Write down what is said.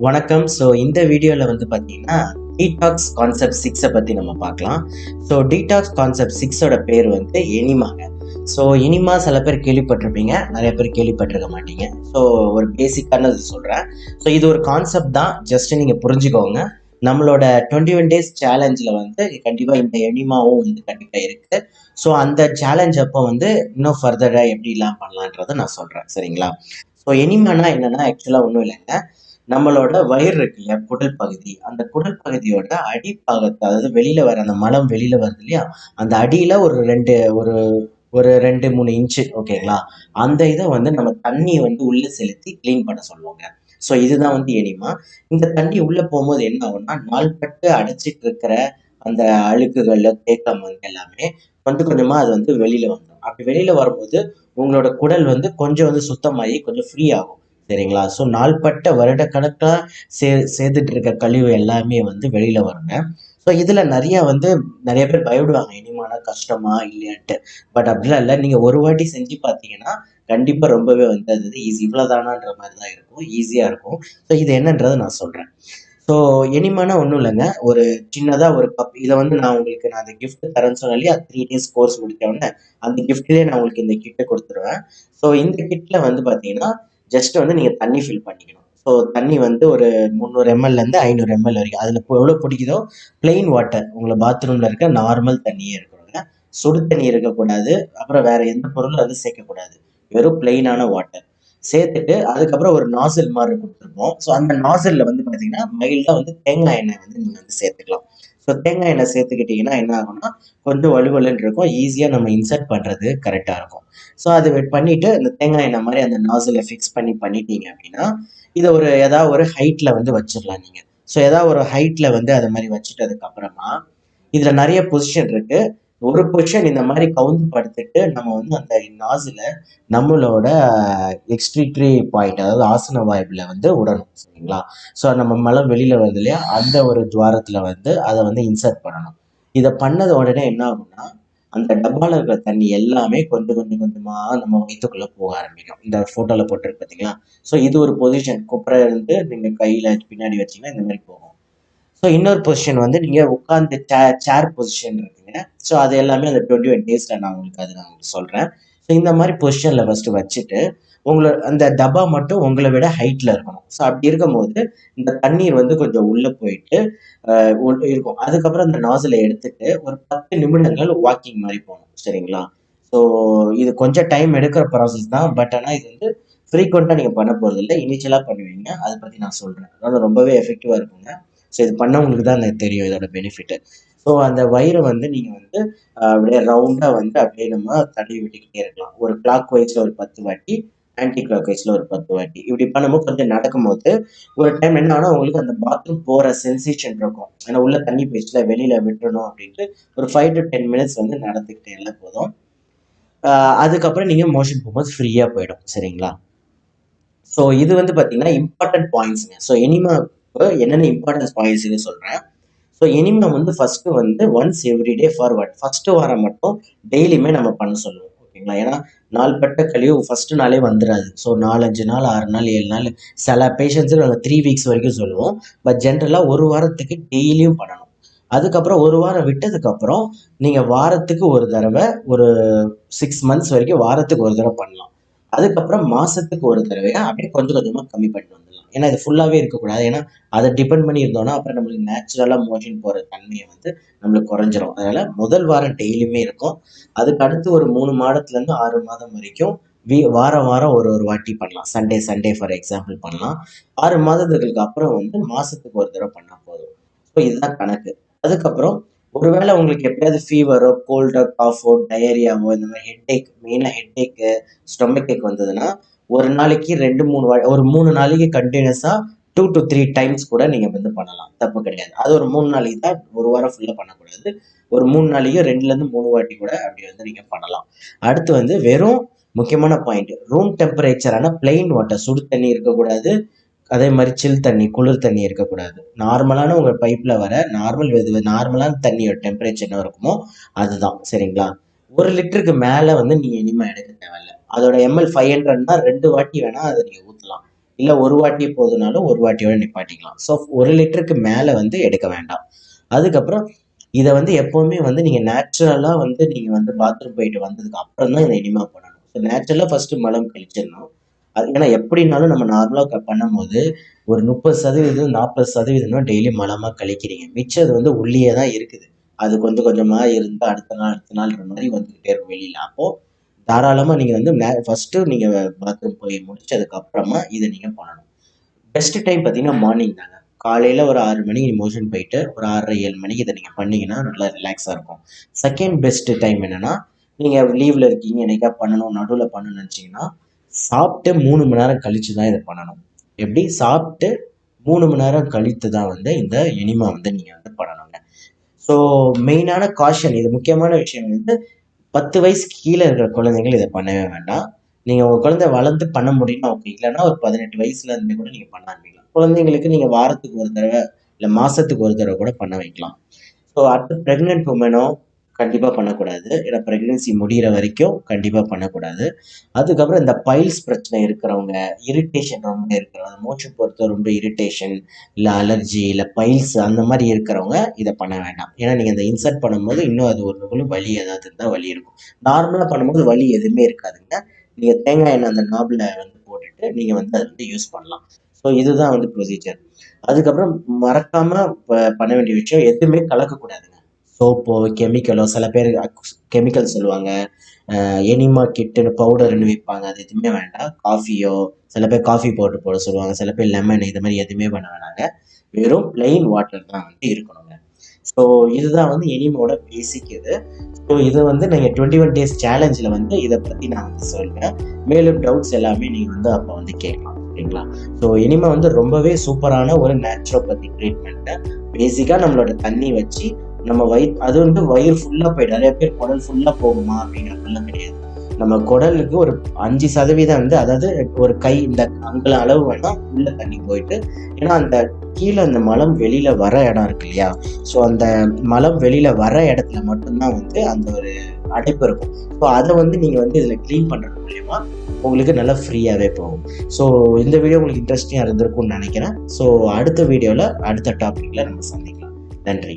வணக்கம். இந்த வீடியோவில் வந்து பார்த்தீங்கன்னா டீடாக்ஸ் கான்செப்ட் சிக்ஸை பற்றி நம்ம பார்க்கலாம். டீடாக்ஸ் கான்செப்ட் சிக்ஸோட பேர் வந்து எனிமாங்க. எனிமா சில பேர் கேள்விப்பட்டிருப்பீங்க, நிறைய பேர் கேள்விப்பட்டிருக்க மாட்டீங்க. ஒரு பேசிக்கானது சொல்கிறேன். இது ஒரு கான்செப்ட் தான், ஜஸ்ட் நீங்கள் புரிஞ்சுக்கோங்க. நம்மளோட 21 டேஸ் சேலஞ்சில் வந்து கண்டிப்பாக இந்த எனிமாவும் வந்து கண்டிப்பாக இருக்குது. அந்த சேலஞ்ச் அப்போ வந்து இன்னும் ஃபர்தராக எப்படிலாம் பண்ணலான்றதை நான் சொல்கிறேன், சரிங்களா? எனிமானா என்னன்னா ஆக்சுவலாக ஒன்றும் இல்லைங்க. நம்மளோட வயிறு இருக்கு இல்லையா, குடல் பகுதி, அந்த குடல் பகுதியோட அடிப்பாகத்தை, அதாவது வெளியில வர அந்த மலம் வெளியில வருது இல்லையா, அந்த அடியில ஒரு ஒரு ஒரு 2-3 இன்ச்சு, ஓகேங்களா? அந்த இதை வந்து நம்ம தண்ணி வந்து உள்ள செலுத்தி கிளீன் பண்ண சொல்லுவாங்க. இதுதான் வந்து எனிமா. இந்த தண்ணி உள்ள போகும்போது என்ன ஆகும்னா, நாள்பட்டு அடைச்சிட்டு இருக்கிற அந்த அழுக்குகள், தேக்கம் வந்து எல்லாமே கொஞ்சம் கொஞ்சமா அது வந்து வெளியில வந்துடும். அப்படி வெளியில வரும்போது உங்களோட குடல் வந்து கொஞ்சம் வந்து சுத்தமாகி கொஞ்சம் ஃப்ரீ ஆகும். சரிங்களா? நாள்பட்ட வருடக்கணக்கா சேர்த்துட்டு இருக்க கழிவு எல்லாமே வந்து வெளியில வருங்க. இதுல நிறைய பேர் பயப்படுவாங்க, இனிமான கஷ்டமா இல்லையான்ட்டு. பட் அப்படிலாம் இல்லை. நீங்க ஒரு வாட்டி செஞ்சு பார்த்தீங்கன்னா கண்டிப்பா ரொம்பவே வந்து அது ஈஸி. இவ்வளவுதானான்ற மாதிரி தான் இருக்கும், ஈஸியா இருக்கும். இது என்னன்றதை நான் சொல்றேன். எனிமானா ஒன்றும் இல்லைங்க. ஒரு சின்னதா ஒரு கப், இதை வந்து நான் அந்த கிஃப்ட் தரேன்னு சொன்னேன் இல்லையா, 3 days கோர்ஸ் முடித்த உடனே அந்த கிஃப்ட்லேயே நான் உங்களுக்கு இந்த கிட்டை கொடுத்துருவேன். இந்த கிட்ல வந்து பார்த்தீங்கன்னா ஜஸ்ட் வந்து நீங்க தண்ணி ஃபில் பண்ணிக்கணும். தண்ணி வந்து ஒரு 300 ml வரைக்கும், அதுல எவ்வளவு பிடிக்குதோ, பிளெயின் வாட்டர், உங்களை பாத்ரூம்ல இருக்க நார்மல் தண்ணியே இருக்கணுங்க. சுடு தண்ணி இருக்கக்கூடாது, அப்புறம் வேற எந்த பொருளும் வந்து சேர்க்கக்கூடாது. வெறும் பிளெயினான வாட்டர் சேர்த்துட்டு, அதுக்கப்புறம் ஒரு நாசில் மாதிரி கொடுத்துருப்போம். அந்த நாசில்ல வந்து பாத்தீங்கன்னா மைல்டா வந்து தேங்காய் எண்ணெய் வந்து நீங்க வந்து சேர்த்துக்கலாம். தேங்காய் எண்ணெய் சேர்த்துக்கிட்டீங்கன்னா என்ன ஆகும்னா, கொஞ்சம் வலுவலுன்னு இருக்கும், ஈஸியா நம்ம இன்சர்ட் பண்றது கரெக்டா இருக்கும். அது பண்ணிட்டு இந்த தேங்காய் எண்ணெய் மாதிரி அந்த நாசில ஃபிக்ஸ் பண்ணிட்டீங்க அப்படின்னா, இதை ஏதாவது ஒரு ஹைட்ல வந்து வச்சிடலாம் நீங்க. ஏதாவது ஒரு ஹைட்ல வந்து அதை மாதிரி வச்சுட்டதுக்கு அப்புறமா இதுல நிறைய பொசிஷன் இருக்கு. ஒரு பொசிஷன் இந்த மாதிரி கவுந்து படுத்துட்டு நம்ம வந்து அந்த நாசில நம்மளோட எக்ஸ்ட்ரிட்ரி பாயிண்ட், அதாவது ஆசன வாய்ப்புல வந்து விடணும், சரிங்களா? நம்ம மலம் வெளியில வருது இல்லையா, அந்த ஒரு துவாரத்துல வந்து அதை வந்து இன்சர்ட் பண்ணணும். இதை பண்ணது உடனே என்ன ஆகும்னா, அந்த டப்பால இருக்கிற தண்ணி எல்லாமே கொஞ்சம் கொஞ்சம் கொஞ்சமா நம்ம வயிற்றுக்குள்ள போக ஆரம்பிக்கும். இந்த போட்டோல போட்டிருக்கு பார்த்தீங்களா? இது ஒரு பொசிஷன். குப்புற இருந்து நீங்க கையில பின்னாடி வச்சீங்கன்னா இந்த மாதிரி போகும். இன்னொரு பொசிஷன் வந்து நீங்க உட்கார்ந்து சேர் பொசிஷன் இருக்குங்க. அது எல்லாமே அந்த 21 டேஸ்ல நான் உங்களுக்கு சொல்றேன். இந்த மாதிரி பொசிஷன்ல ஃபர்ஸ்ட் வச்சுட்டு, அந்த டப்பா மட்டும் உங்களை விட ஹைட்ல இருக்கணும். அப்படி இருக்கும்போது இந்த தண்ணீர் வந்து கொஞ்சம் உள்ள போயிட்டு இருக்கும். அதுக்கப்புறம் இந்த நாசிலை எடுத்துட்டு ஒரு 10 நிமிடங்கள் வாக்கிங் மாதிரி போகணும், சரிங்களா? ஸோ இது கொஞ்சம் டைம் எடுக்கிற ப்ராசஸ் தான். பட் ஆனால் இது வந்து ஃப்ரீக்வெண்ட்டாக நீங்கள் பண்ண போகிறது இல்லை, இனிஷியலாக பண்ணுவீங்க. அதை பற்றி நான் சொல்கிறேன். அதனால ரொம்பவே எஃபெக்டிவாக இருக்குங்க. இது பண்ணவங்களுக்கு தான் எனக்கு தெரியும் இதோட பெனிஃபிட். அந்த வயிறை வந்து நீங்கள் வந்து அப்படியே ரவுண்டாக வந்து அப்படியே நம்ம தடவி விட்டுக்கிட்டே இருக்கலாம். ஒரு கிளாக் வைஸ்ல ஒரு 10 வாட்டி, ஆன்டி கிளாக் வைஸ்ல ஒரு 10 வாட்டி. இப்படி பண்ணும்போது கொஞ்சம் நடக்கும்போது ஒரு டைம் என்ன ஆனா உங்களுக்கு அந்த பாத்ரூம் போற சென்சேஷன் இருக்கும். ஏன்னா உள்ள தண்ணி போயிடுச்சுல, வெளியில விட்டுறணும் அப்படின்ட்டு ஒரு 5 to 10 மினிட்ஸ் வந்து நடந்துக்கிட்டே இருந்தா போதும். அதுக்கப்புறம் நீங்க மோஷன் போகும்போது ஃப்ரீயா போயிடும், சரிங்களா? இது வந்து பாத்தீங்கன்னா இம்பார்ட்டன்ட் பாயிண்ட்ஸ்ங்க. எனிமாக்கு என்னென்ன இம்பார்ட்டன்ஸ் பாயிண்ட்ஸ்னு சொல்றேன். எனிமா வந்து ஃபர்ஸ்ட் வந்து once every day forward. First வாரம் மட்டும் டெய்லியுமே நம்ம பண்ண சொல்லுவோம், ஓகேங்களா? ஏன்னா நாள்பட்ட கழிவு ஃபர்ஸ்ட் நாளே வந்துடாது. 4, 5 நாள், 6 நாள், 7 நாள், சில பேஷண்ட்ஸுக்கு நாங்கள் 3 வீக்ஸ் வரைக்கும் சொல்லுவோம். பட் ஜென்ரலாக ஒரு வாரத்துக்கு டெய்லியும் பண்ணணும். அதுக்கப்புறம் ஒரு வாரம் விட்டதுக்கப்புறம் நீங்கள் வாரத்துக்கு ஒரு தடவை, ஒரு 6 மந்த்ஸ் வரைக்கும் வாரத்துக்கு ஒரு தடவை பண்ணலாம். அதுக்கப்புறம் மாசத்துக்கு ஒரு தடவையா அப்படியே கொஞ்சம் கொஞ்சமா கம்மி பண்ணிட்டு வந்துடலாம். ஏன்னா இது ஃபுல்லாவே இருக்கக்கூடாது. ஏன்னா அதை டிபெண்ட் பண்ணி இருந்தோம்னா அப்புறம் நம்மளுக்கு நேச்சுரலா மோஷன் போற தன்மையை வந்து நம்மளுக்கு குறைஞ்சிரும். அதனால முதல் வாரம் டெய்லியுமே இருக்கும். அதுக்கு அடுத்து ஒரு 3 மாதத்துல இருந்து 6 மாதம் வரைக்கும் வாரம் வாரம் ஒரு ஒரு வாட்டி பண்ணலாம். சண்டே சண்டே ஃபார் எக்ஸாம்பிள் பண்ணலாம். 6 மாதத்துக்கு அப்புறம் வந்து மாசத்துக்கு ஒரு தடவை பண்ணா போதும். இதுதான் கணக்கு. அதுக்கப்புறம் ஒருவேளை உங்களுக்கு எப்பயாவது ஃபீவரோ, கோல்டோ, காஃபோ, டயரியாவோ, இந்த மாதிரி ஹெட்டேக், மெயினா ஹெட்டேக்கு, ஸ்டொமக் ஏக் வந்ததுன்னா ஒரு நாளைக்கு 2-3 ஒரு 3 நாளைக்கு கண்டினியூஸா 2 to 3 டைம்ஸ் கூட நீங்க வந்து பண்ணலாம், தப்பு கிடையாது. அது ஒரு 3 நாளைக்கு தான், ஒரு வாரம் ஃபுல்லா பண்ணக்கூடாது. ஒரு 3 நாளைக்கு 2ல இருந்து 3 வாட்டி கூட அப்படி வந்து நீங்க பண்ணலாம். அடுத்து வந்து வெறும் முக்கியமான பாயிண்ட், ரூம் டெம்பரேச்சரான பிளெயின் வாட்டர், சுடு தண்ணி இருக்கக்கூடாது. அதே மாதிரி சில் தண்ணி, குளிர் தண்ணி இருக்கக்கூடாது. நார்மலான உங்க பைப்ல வர நார்மலான தண்ணியோட டெம்பரேச்சர் என்ன இருக்குமோ அதுதான், சரிங்களா? 1 லிட்டருக்கு மேல வந்து நீங்க இனிமே எடுக்க தேவையில்ல. அதோட ml 500னா 2 வாட்டி வேணா அதை நீங்க ஊத்தலாம். இல்லை ஒரு வாட்டி போதுனாலும் ஒரு வாட்டியோட நிப்பாட்டிக்கலாம். ஸோ 1 லிட்டருக்கு மேலே வந்து எடுக்க வேண்டாம். அதுக்கப்புறம் இதை வந்து எப்போவுமே வந்து நீங்கள் நேச்சுரலாக வந்து நீங்கள் வந்து பாத்ரூம் போயிட்டு வந்ததுக்கு அப்புறம் தான் இதை இனிமா பண்ணணும். ஸோ நேச்சுரலாக ஃபஸ்ட்டு மலம் கழிச்சிடணும். அது ஏன்னா எப்படினாலும் நம்ம நார்மலாக பண்ணும்போது ஒரு 30% 40% டெய்லி மலமாக கழிக்கிறீங்க. மிச்சம் அது வந்து உள்ளே தான் இருக்குது. அது கொஞ்சம் கொஞ்சமாக இருந்து அடுத்த நாள்ன்ற மாதிரி வந்துக்கிட்டே இருக்கும் வெளியில். அப்போது தாராளமாக நீங்கள் வந்து ஃபஸ்ட்டு நீங்கள் பாத்ரூம் போய் முடிச்சதுக்கு அப்புறமா இதை நீங்கள் பண்ணணும். பெஸ்ட் டைம் பார்த்தீங்கன்னா மார்னிங் தாங்க. காலையில் ஒரு 6 மணிக்கு மோஷன் போயிட்டு ஒரு 6:30 7 மணிக்கு இதை நீங்கள் பண்ணீங்கன்னா நல்லா ரிலாக்ஸாக இருக்கும். செகண்ட் பெஸ்ட் டைம் என்னென்னா, நீங்கள் லீவில் இருக்கீங்க என்னைக்கா பண்ணணும் நடுவில் பண்ணணும்னு நினச்சிங்கன்னா, சாப்பிட்டு 3 மணி நேரம் கழித்து தான் இதை பண்ணணும். எப்படி சாப்பிட்டு 3 மணி நேரம் கழித்து தான் வந்து இந்த எனிமா வந்து நீங்கள் வந்து பண்ணணுங்க. ஸோ மெயினான காஷன், இது முக்கியமான விஷயம் வந்து 10 வயசுக்கு கீழே இருக்கிற குழந்தைகள் இதை பண்ணவே வேண்டாம். நீங்கள் உங்கள் குழந்தை வளர்ந்து பண்ண முடியும்னா ஓகே, இல்லைன்னா ஒரு 18 வயசுல இருந்து கூட நீங்கள் பண்ண ஆரம்பிக்கலாம். குழந்தைங்களுக்கு நீங்கள் வாரத்துக்கு ஒரு தடவை இல்லை மாதத்துக்கு ஒரு தடவை கூட பண்ண வைக்கலாம். ஸோ அடுத்து ப்ரெக்னென்ட் உமனோ கண்டிப்பாக பண்ணக்கூடாது. ஏன்னா ப்ரெக்னென்சி முடிகிற வரைக்கும் கண்டிப்பாக பண்ணக்கூடாது. அதுக்கப்புறம் இந்த பைல்ஸ் பிரச்சனை இருக்கிறவங்க, இரிட்டேஷன் ரொம்ப இருக்கிறவங்க, மூச்சு பொறுத்த ரொம்ப இரிட்டேஷன் இல்லை அலர்ஜி இல்லை பைல்ஸ் அந்த மாதிரி இருக்கிறவங்க இதை பண்ண வேண்டாம். ஏன்னா நீங்கள் இந்த இன்சர்ட் பண்ணும்போது இன்னும் அது ஒரு வலி ஏதாவது இருந்தால் வலி இருக்கும். நார்மலாக பண்ணும்போது வலி எதுவுமே இருக்காதுங்க. நீங்கள் தேங்காய் எண்ணெய் அந்த நாபில் வந்து போட்டுட்டு நீங்கள் வந்து அதை வந்து யூஸ் பண்ணலாம். ஸோ இதுதான் வந்து ப்ரொசீஜர். அதுக்கப்புறம் மறக்காமல் பண்ண வேண்டிய விஷயம், எதுவுமே கலக்கக்கூடாதுங்க. சோப்போ கெமிக்கலோ, சில பேர் கெமிக்கல் சொல்லுவாங்க, எனிமா கிட்டுன்னு பவுடர்னு விற்பாங்க, அது எதுவுமே வேண்டாம். காஃபியோ, சில பேர் காஃபி பவுடர் போட சொல்லுவாங்க, சில பேர் லெமன், இது மாதிரி எதுவுமே பண்ண வேணாங்க. வெறும் பிளெயின் வாட்டர் தான் வந்து இருக்கணுங்க. ஸோ இதுதான் வந்து எனிமோட பேசிக் இது. ஸோ இதை வந்து நீங்கள் 21 டேஸ் சேலஞ்சில் வந்து இதை பற்றி நான் வந்து சொல்லுவேன். மேலும் டவுட்ஸ் எல்லாமே நீங்கள் வந்து அப்போ வந்து கேட்கலாம், ஓகேங்களா? ஸோ எனிமா வந்து ரொம்பவே சூப்பரான ஒரு நேச்சுரோபதி ட்ரீட்மெண்ட்டு. பேசிக்காக நம்மளோட தண்ணி வச்சு நம்ம அது வந்து வயிறு ஃபுல்லாக போயிடும். நிறைய பேர் குடல் ஃபுல்லாக போகுமா அப்படிங்கிறதுலாம் கிடையாது. நம்ம குடலுக்கு ஒரு 5% வந்து, அதாவது ஒரு கை இந்த அங்குல அளவு வேணால் உள்ள தண்ணி போயிட்டு, ஏன்னா அந்த கீழே அந்த மலம் வெளியில் வர இடம் இருக்கு இல்லையா? ஸோ அந்த மலம் வெளியில் வர இடத்துல மட்டும்தான் வந்து அந்த ஒரு அடைப்பு இருக்கும். ஸோ அதை வந்து நீங்கள் வந்து இதில் க்ளீன் பண்ணுறது மூலயமா உங்களுக்கு நல்லா ஃப்ரீயாகவே போகும். ஸோ இந்த வீடியோ உங்களுக்கு இன்ட்ரெஸ்டிங்காக இருந்திருக்கும்னு நினைக்கிறேன். ஸோ அடுத்த வீடியோவில் அடுத்த டாப்பிக்கில் நம்ம சந்திக்கலாம். நன்றி.